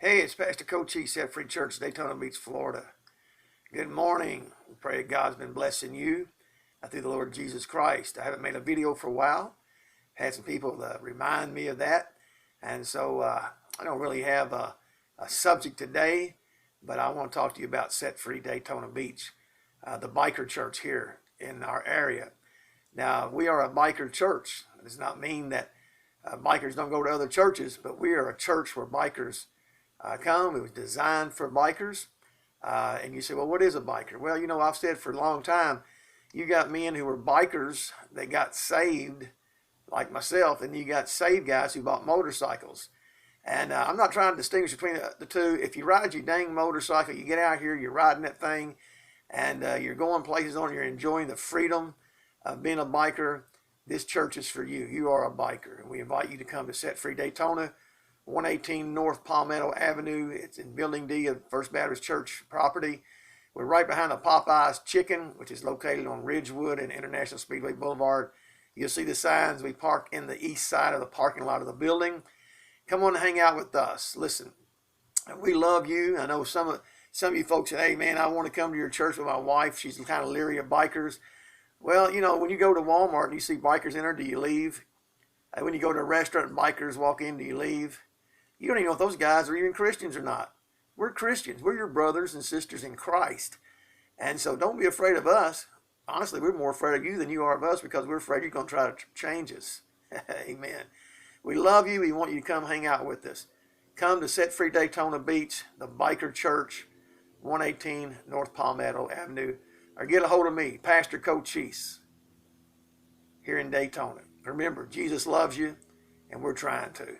Hey, it's Pastor Cochise, Set Free Church, Daytona Beach, Florida. Good morning. We pray that God's been blessing you through the Lord Jesus Christ. I haven't made a video for a while. Had some people remind me of that. And so I don't really have a subject today, but I want to talk to you about Set Free Daytona Beach, the biker church here in our area. Now, we are a biker church. It does not mean that bikers don't go to other churches, but we are a church where bikers come. It was designed for bikers. And you say, well, what is a biker? Well, you know, I've said for a long time, you got men who were bikers that got saved, like myself, and you got saved guys who bought motorcycles. And I'm not trying to distinguish between the two. If you ride your dang motorcycle, you get out here, you're riding that thing, and you're going places on it, you're enjoying the freedom of being a biker, this church is for you. You are a biker. And we invite you to come to Set Free Daytona, 118 North Palmetto Avenue. It's in Building D of First Baptist Church property. We're right behind the Popeyes Chicken, which is located on Ridgewood and International Speedway Boulevard. You'll see the signs. We park in the east side of the parking lot of the building. Come on and hang out with us. Listen, we love you. I know some of you folks say, hey, man, I want to come to your church with my wife. She's kind of leery of bikers. Well, you know, when you go to Walmart and you see bikers in there, do you leave? When you go to a restaurant and bikers walk in, do you leave? You don't even know if those guys are even Christians or not. We're Christians. We're your brothers and sisters in Christ. And so don't be afraid of us. Honestly, we're more afraid of you than you are of us because we're afraid you're going to try to change us. Amen. We love you. We want you to come hang out with us. Come to Set Free Daytona Beach, the Biker Church, 118 North Palmetto Avenue. Or get a hold of me, Pastor Cochise, here in Daytona. Remember, Jesus loves you, and we're trying to.